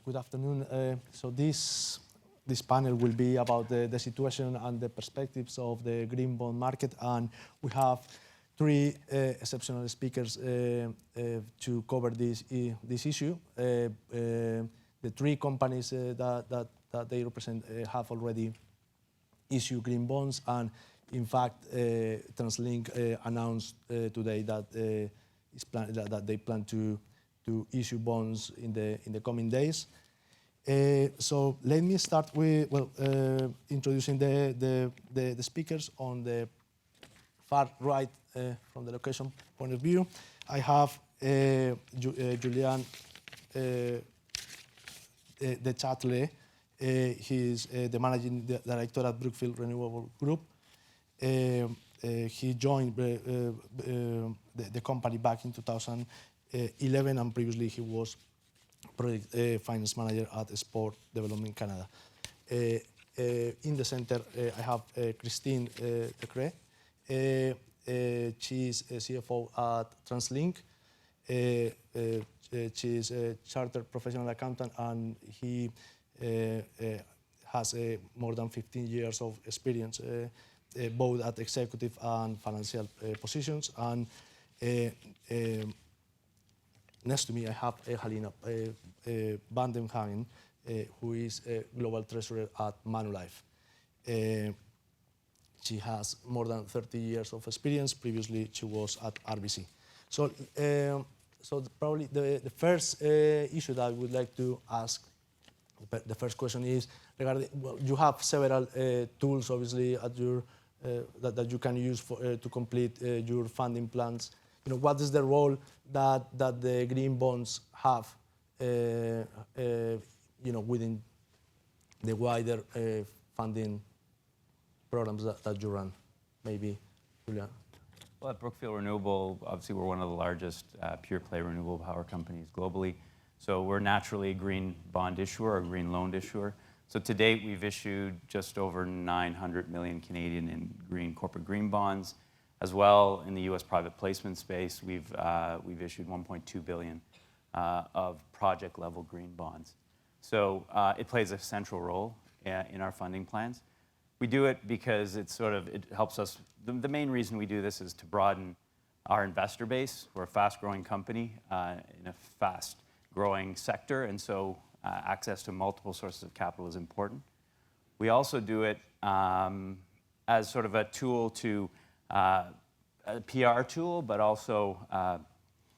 Good afternoon. So this panel will be about the situation and the perspectives of the green bond market, and we have three exceptional speakers to cover this issue. The three companies that they represent have already issued green bonds, and in fact, TransLink announced today that that they plan to issue bonds in the coming days. So let me start with introducing the speakers. On the far right, from the location point of view, I have Julian Deschâtelets. He's the managing director at Brookfield Renewable Group. He joined the company back in 2011, and previously he was project finance manager at Sport Development Canada. In the center, I have Christine Dacre. She's a CFO at TransLink. She's a chartered professional accountant, and he has more than 15 years of experience, both at executive and financial positions. And next to me, I have Halina Hagen, who is a global treasurer at Manulife. She has more than 30 years of experience. Previously, she was at RBC. So, probably the first issue that I would like to ask, the first question is regarding, well, you have several tools, obviously, at your that you can use to complete your funding plans. You know, what is the role that the green bonds have, you know, within the wider funding programs that you run? Maybe, Julian. Well, at Brookfield Renewable, obviously we're one of the largest pure-play renewable power companies globally. So we're naturally a green bond issuer, or green loan issuer. So to date, we've issued just over 900 million Canadian in corporate green bonds. As well, in the U.S. private placement space, we've issued 1.2 billion of project-level green bonds. So it plays a central role in our funding plans. We do it because it helps us. The main reason we do this is to broaden our investor base. We're a fast-growing company in a fast-growing sector, and so access to multiple sources of capital is important. We also do it as sort of a tool to a PR tool, but also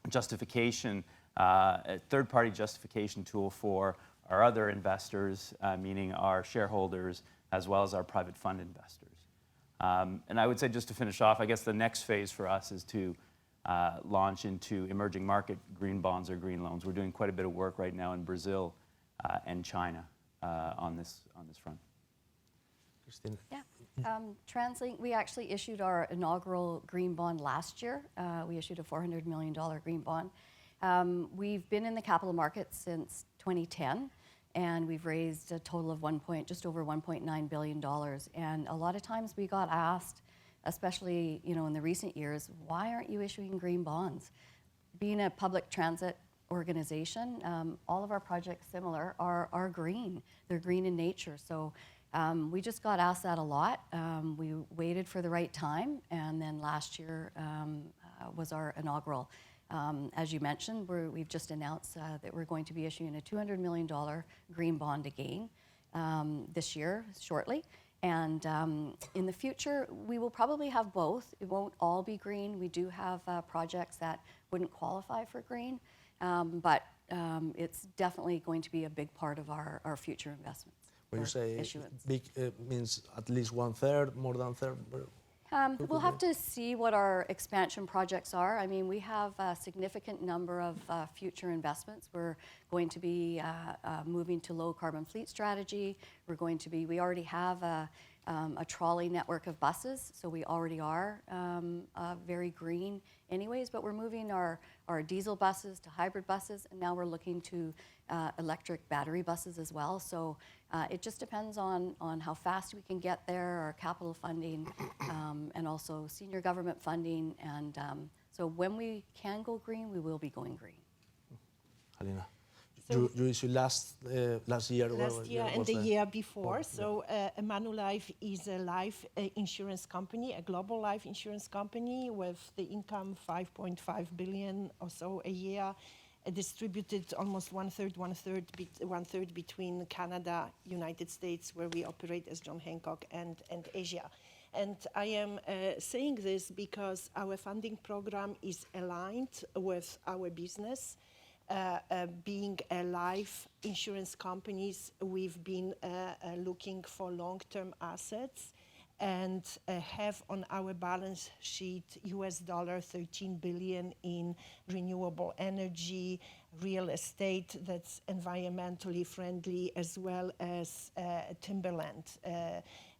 justification, a third-party justification tool for our other investors, meaning our shareholders, as well as our private fund investors. And I would say, just to finish off, I guess the next phase for us is to launch into emerging market green bonds or green loans. We're doing quite a bit of work right now in Brazil and China on this front. Christine? Yeah. TransLink, we actually issued our inaugural green bond last year. We issued a $400 million green bond. We've been in the capital markets since 2010, and we've raised a total of just over $1.9 billion. And a lot of times we got asked, especially in the recent years, why aren't you issuing green bonds? Being a public transit organization, all of our projects similar are green. They're green in nature. So we just got asked that a lot. We waited for the right time, and then last year was our inaugural. As you mentioned, we've just announced that we're going to be issuing a $200 million green bond again this year, shortly. And in the future, we will probably have both. It won't all be green. We do have projects that wouldn't qualify for green, but it's definitely going to be a big part of our future investments. When you say issuance. Big, means at least 1/3, more than 1/3? We'll have to see what our expansion projects are. I mean, we have a significant number of future investments. We're going to be moving to low carbon fleet strategy. We already have a trolley network of buses, so we already are very green anyways, but we're moving our diesel buses to hybrid buses, and now we're looking to electric battery buses as well. So it just depends on how fast we can get there, our capital funding, and also senior government funding. And so when we can go green, we will be going green. Halina? you issued last year. Last year and the year before. Oh, So Manulife is a life insurance company, a global life insurance company with the income 5.5 billion or so a year, distributed almost one third between Canada, United States, where we operate as John Hancock, and Asia. And I am saying this because our funding program is aligned with our business. Being a life insurance companies, we've been looking for long-term assets and have on our balance sheet $13 billion in renewable energy, real estate that's environmentally friendly, as well as timberland.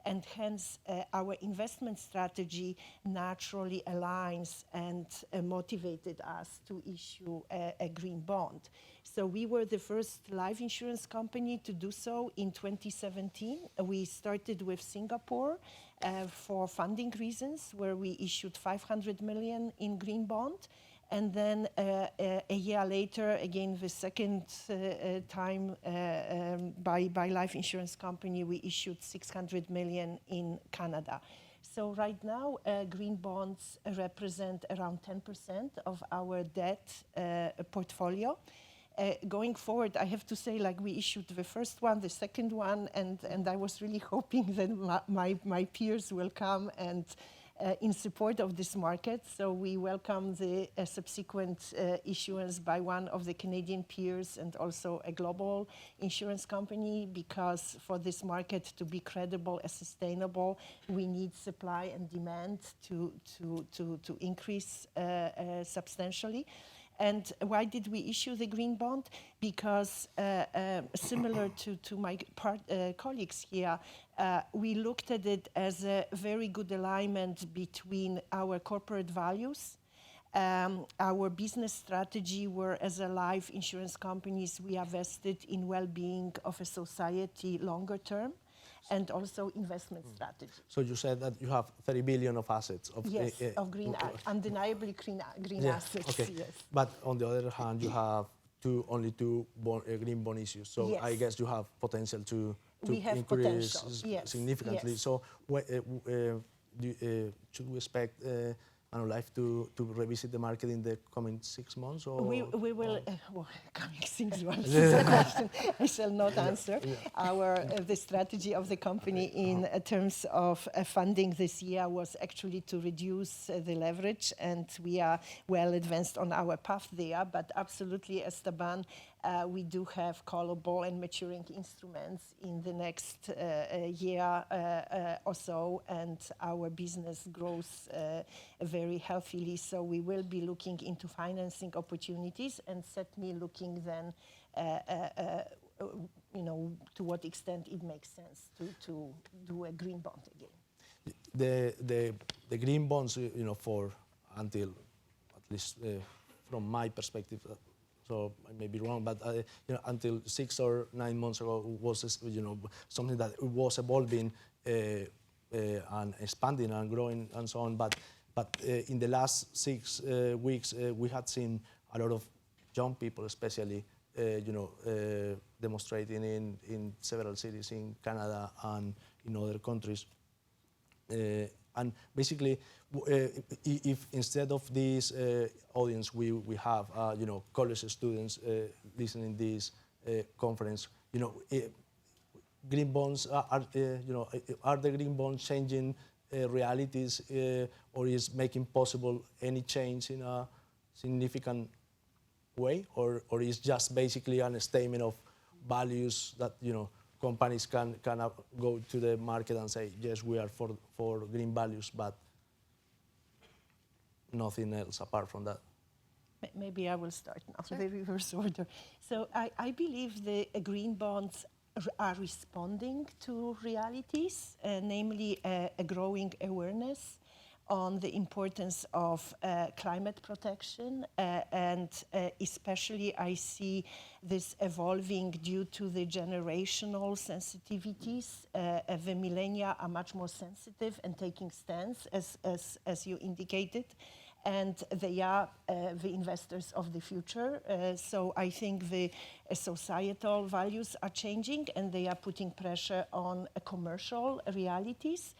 And hence our investment strategy naturally aligns and motivated us to issue a green bond. So we were the first life insurance company to do so in 2017. We started with Singapore for funding reasons, where we issued 500 million in green bond. And then a year later, again, the second time by life insurance company, we issued 600 million in Canada. So right now, green bonds represent around 10% of our debt portfolio. Going forward, I have to say, like, we issued the first one, the second one, and I was really hoping that my peers will come and in support of this market. So we welcome the subsequent issuance by one of the Canadian peers and also a global insurance company, because for this market to be credible and sustainable, we need supply and demand to increase substantially. And why did we issue the green bond? Because similar to my colleagues here, we looked at it as a very good alignment between our corporate values, our business strategy, where as a life insurance companies, we are vested in well-being of a society longer term, and also investment strategy. So you said that you have 30 billion of assets. Yes, of green, undeniably green assets, okay. Yes. But on the other hand, you have only two green bond issues. So Yes. I guess you have potential to We have increase potential, yes, significantly. yes. So should we expect Manulife to revisit the market in the coming 6 months? Or We will, coming 6 months is a question I shall not answer. The strategy of the company in terms of funding this year was actually to reduce the leverage, and we are well advanced on our path there. But absolutely, Esteban, we do have callable and maturing instruments in the next year or so, and our business grows very healthily. So we will be looking into financing opportunities, and certainly looking then, to what extent it makes sense to do a green bond again. The green bonds, for until, at least from my perspective, so I may be wrong, but until 6 or 9 months ago was something that was evolving and expanding and growing and so on. But in the last 6 weeks, we had seen a lot of young people, especially, demonstrating in several cities in Canada and in other countries. And basically, if instead of this audience, we have college students listening to this conference, green bonds are the green bonds changing realities, or is making possible any change in a significant way, or is just basically a statement of values that companies can go to the market and say, yes, we are for green values, but nothing else apart from that? Maybe I will start now, sure. The reverse order. So I believe the green bonds are responding to realities, namely a growing awareness on the importance of climate protection, and especially I see this evolving due to the generational sensitivities. The millennia are much more sensitive and taking stance, as you indicated, and they are the investors of the future. So I think the societal values are changing, and they are putting pressure on commercial realities.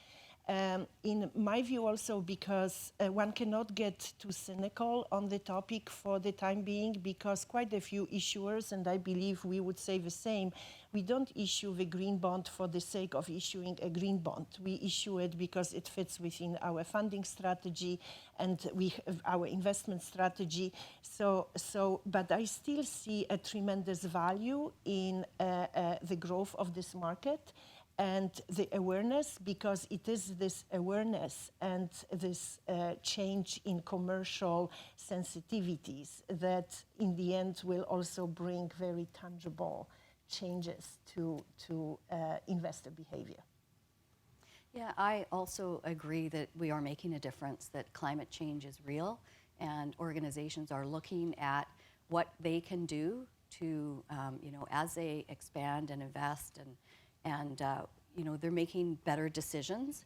In my view also, because one cannot get too cynical on the topic for the time being, because quite a few issuers, and I believe we would say the same, we don't issue the green bond for the sake of issuing a green bond. We issue it because it fits within our funding strategy and our investment strategy. But I still see a tremendous value in the growth of this market and the awareness, because it is this awareness and this change in commercial sensitivities that in the end will also bring very tangible changes to investor behavior. Yeah, I also agree that we are making a difference, that climate change is real, and organizations are looking at what they can do to, as they expand and invest, and they're making better decisions.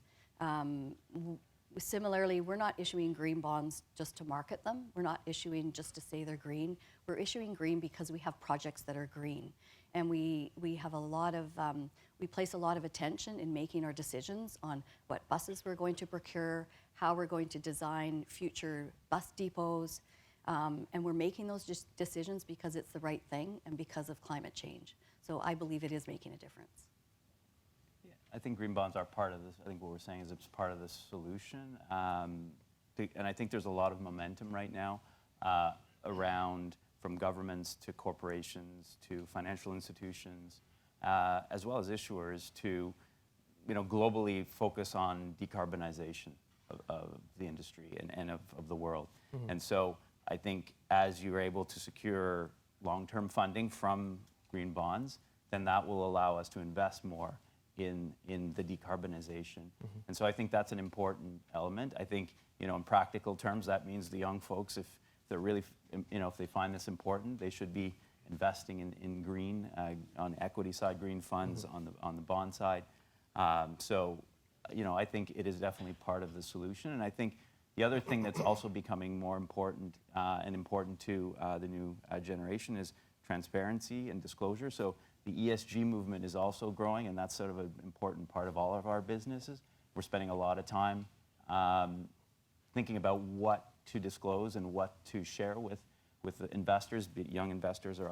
Similarly, we're not issuing green bonds just to market them. We're not issuing just to say they're green. We're issuing green because we have projects that are green. And we have we place a lot of attention in making our decisions on what buses we're going to procure, how we're going to design future bus depots. And we're making those decisions because it's the right thing and because of climate change. So I believe it is making a difference. I think green bonds are part of this. I think what we're saying is it's part of the solution. And I think there's a lot of momentum right now around, from governments to corporations to financial institutions, as well as issuers, to globally focus on decarbonization of the industry and of the world. Mm-hmm. And so I think as you're able to secure long-term funding from green bonds, then that will allow us to invest more in the decarbonization. Mm-hmm. And so I think that's an important element. I think, in practical terms, that means the young folks, if they're really, if they find this important, they should be investing in green, on the equity side, green funds, mm-hmm. on the bond side. So, I think it is definitely part of the solution. And I think the other thing that's also becoming more important and important to the new generation is transparency and disclosure. So the ESG movement is also growing, and that's sort of an important part of all of our businesses. We're spending a lot of time thinking about what to disclose and what to share with the investors, be it young investors or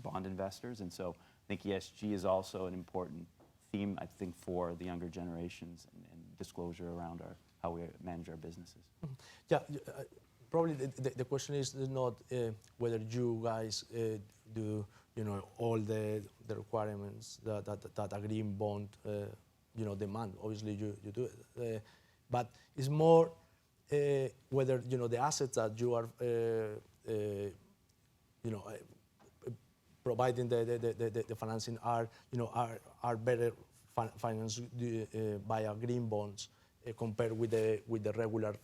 bond investors. And so I think ESG is also an important theme, I think, for the younger generations and disclosure around how we manage our businesses. Mm-hmm. Yeah, probably the question is not whether you guys do all the requirements that a green bond demand. Obviously you do it, but it's more whether the assets that you are providing the financing are better financed via green bonds compared with the regular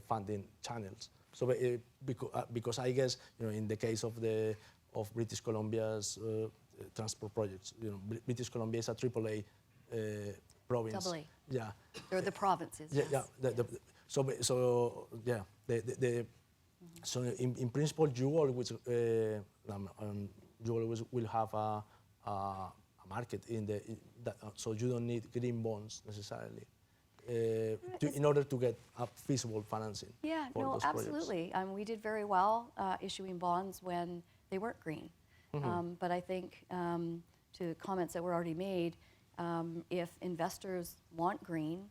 funding channels. So because I guess in the case of British Columbia's transport projects, British Columbia is a AAA province. AA. Yeah. They're the provinces. Yeah. Yes. Yeah. So in principle, you always will have a market so you don't need green bonds necessarily. In order to get a feasible financing. Yeah, for those absolutely. We did very well issuing bonds when they weren't green. Mm-hmm. But I think to comments that were already made, if investors want green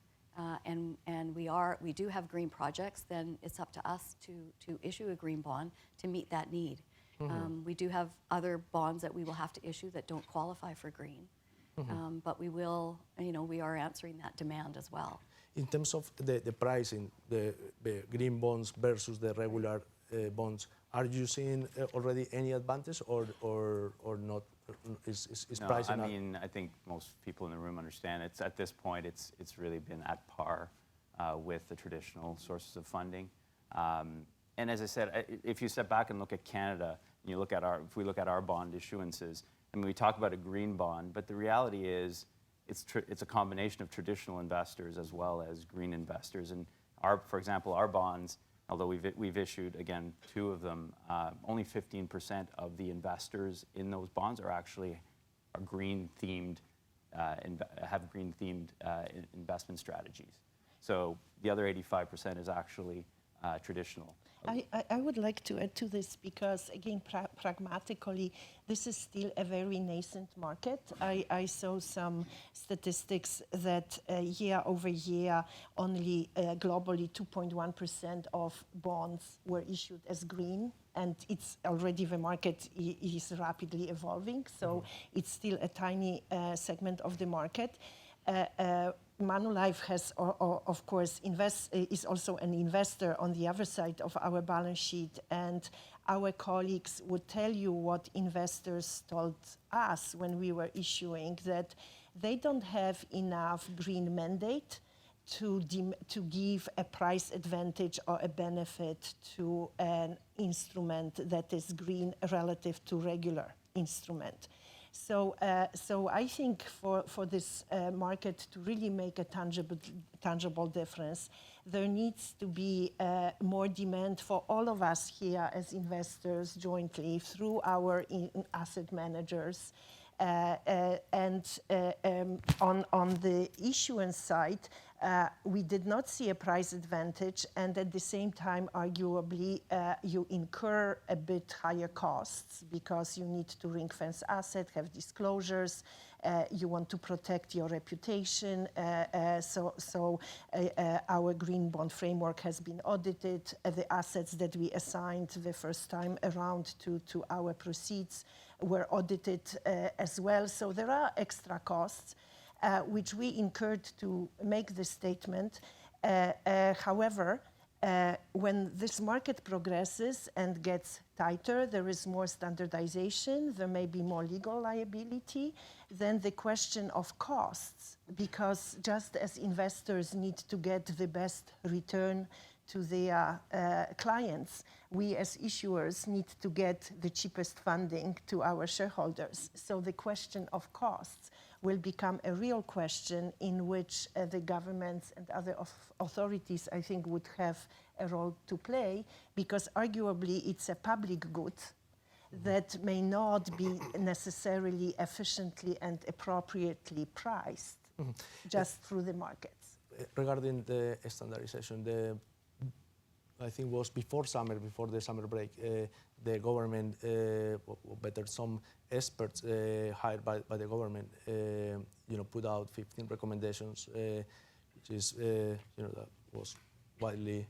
and we do have green projects, then it's up to us to issue a green bond to meet that need. Mm-hmm. We do have other bonds that we will have to issue that don't qualify for green. Mm-hmm. But we will, we are answering that demand as well. In terms of the pricing, the green bonds versus the regular bonds, are you seeing already any advantage or not? Is no, pricing? I mean, I think most people in the room understand it's at this point it's really been at par with the traditional sources of funding. And as I said, if you step back and look at Canada, and if we look at our bond issuances, I mean, we talk about a green bond, but the reality is it's a combination of traditional investors as well as green investors. And for example, our bonds, although we've issued, again, 2 of them, only 15% of the investors in those bonds are actually green-themed, have green-themed investment strategies. So the other 85% is actually traditional. I would like to add to this because, again, pragmatically, this is still a very nascent market. I saw some statistics that year over year, only globally 2.1% of bonds were issued as green, and it's already the market is rapidly evolving, so it's still a tiny segment of the market. Manulife has, of course, is also an investor on the other side of our balance sheet, and our colleagues would tell you what investors told us when we were issuing, that they don't have enough green mandate to give a price advantage or a benefit to an instrument that is green relative to regular instrument. So I think for this market to really make a tangible difference, there needs to be more demand for all of us here as investors jointly through our asset managers. And on the issuance side, we did not see a price advantage, and at the same time, arguably, you incur a bit higher costs because you need to ring-fence asset, have disclosures, you want to protect your reputation. So our green bond framework has been audited. The assets that we assigned the first time around to our proceeds were audited as well. So there are extra costs which we incurred to make this statement. However, when this market progresses and gets tighter, there is more standardization, there may be more legal liability, then the question of costs, because just as investors need to get the best return to their clients, we as issuers need to get the cheapest funding to our shareholders. So the question of costs will become a real question in which the governments and other authorities, I think, would have a role to play, because arguably it's a public good that may not be necessarily efficiently and appropriately priced just through the markets. Regarding the standardization, I think was before the summer break, the government, or better, some experts hired by the government, put out 15 recommendations, which is, that was widely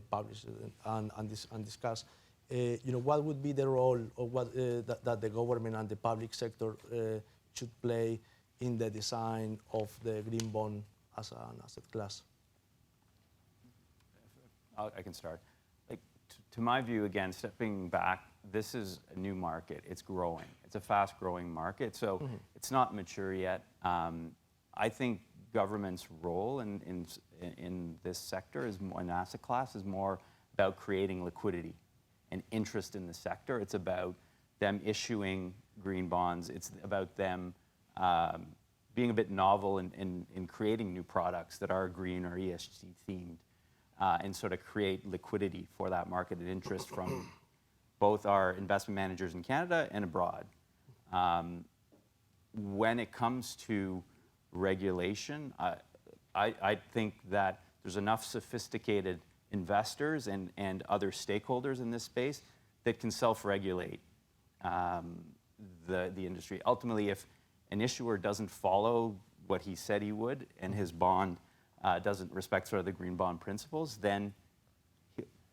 published and discussed. What would be the role of what that the government and the public sector should play in the design of the green bond as an asset class? I can start. To my view, again, stepping back, this is a new market. It's growing. It's a fast-growing market, so it's not mature yet. I think government's role in this sector, an asset class, is more about creating liquidity and interest in the sector. It's about them issuing green bonds. It's about them being a bit novel in creating new products that are green or ESG themed. And sort of create liquidity for that market and interest from both our investment managers in Canada and abroad. When it comes to regulation, I think that there's enough sophisticated investors and other stakeholders in this space that can self-regulate the industry. Ultimately, if an issuer doesn't follow what he said he would and his bond doesn't respect sort of the green bond principles, then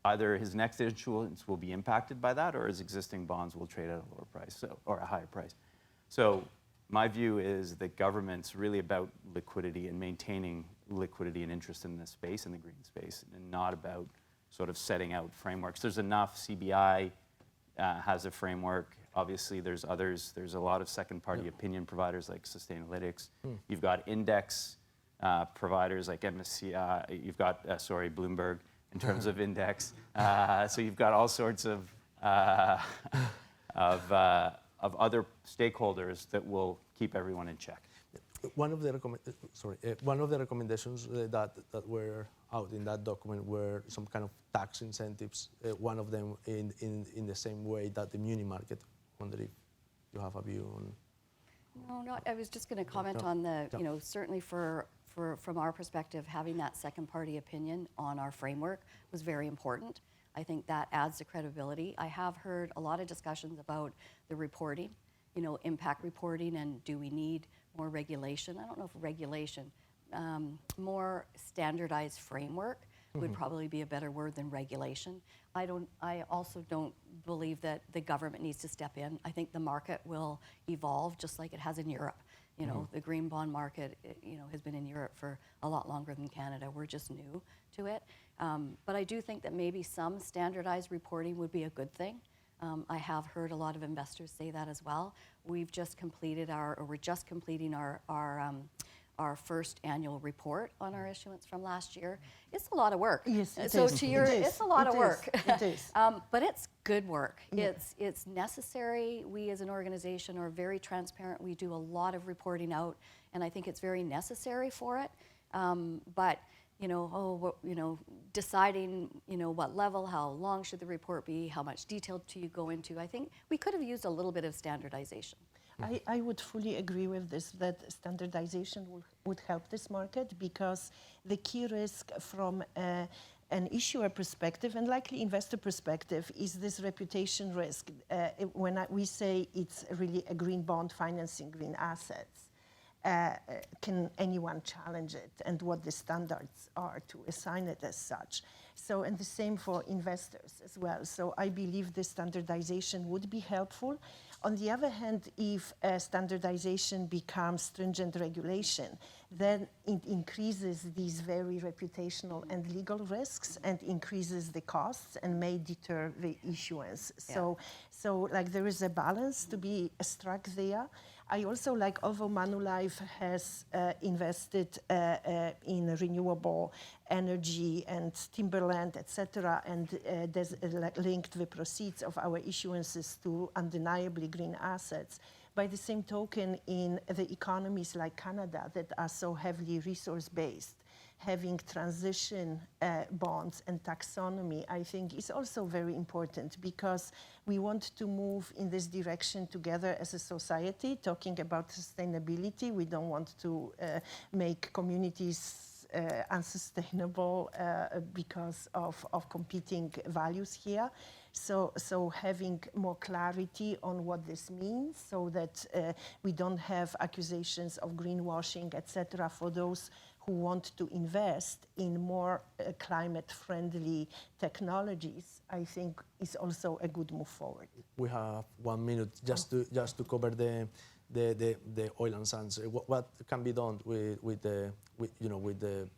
either his next issuance will be impacted by that, or his existing bonds will trade at a lower price, or a higher price. So my view is that government's really about liquidity and maintaining liquidity and interest in this space, in the green space, and not about sort of setting out frameworks. There's enough. CBI has a framework. Obviously, there's others. There's a lot of second-party opinion providers like Sustainalytics. You've got index providers like MSCI, you've got, Bloomberg in terms of index. So you've got all sorts of other stakeholders that will keep everyone in check. One of the recommendations that were out in that document were some kind of tax incentives. One of them in the same way that the muni market. Wonder if you have a view on. No, not. I was just going to comment No. on the, Yeah. you know, certainly from our perspective, having that second party opinion on our framework was very important. I think that adds to credibility. I have heard a lot of discussions about the reporting, you know, impact reporting, and do we need more regulation? I don't know if regulation, more standardized framework would probably be a better word than regulation. I also don't believe that the government needs to step in. I think the market will evolve just like it has in Europe. You know, the green bond market, you know, has been in Europe for a lot longer than Canada. We're just new to it. But I do think that maybe some standardized reporting would be a good thing. I have heard a lot of investors say that as well. We're just completing our first annual report on our issuance from last year. It's a lot of work. Yes, it so is. to your, It is. it's a lot It of is. work. It is. But it's good work. Yeah. It's necessary. We as an organization are very transparent. We do a lot of reporting out, and I think it's very necessary for it. But you know, deciding, you know, what level, how long should the report be, how much detail do you go into, I think we could have used a little bit of standardization. I would fully agree with this, that standardization would help this market, because the key risk from an issuer perspective and likely investor perspective is this reputation risk. When we say it's really a green bond financing green assets, can anyone challenge it, and what the standards are to assign it as such. So, and the same for investors as well. So I believe the standardization would be helpful. On the other hand, if standardization becomes stringent regulation, then it increases these very reputational and legal risks and increases the costs and may deter the issuance. Yeah. So like there is a balance to be struck there. I also like, although Manulife has invested in renewable energy and timberland, etc., and linked the proceeds of our issuances to undeniably green assets. By the same token, in the economies like Canada that are so heavily resource-based, having transition bonds and taxonomy, I think, is also very important, because we want to move in this direction together as a society, talking about sustainability. We don't want to make communities unsustainable because of competing values here. So having more clarity on what this means, so that we don't have accusations of greenwashing, etc., for those who want to invest in more climate-friendly technologies, I think is also a good move forward. We have 1 minute just to cover the oil and sands. What can be done with the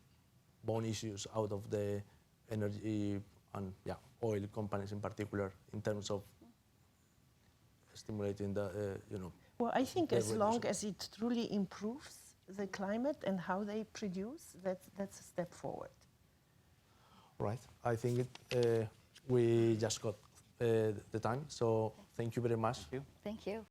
bond issues out of the energy and oil companies in particular, in terms of stimulating the Well, I think the as long reduction. as it truly improves the climate and how they produce, that's a step forward. Right. I think we just got the time. So thank you very much. Thank you. Thank you.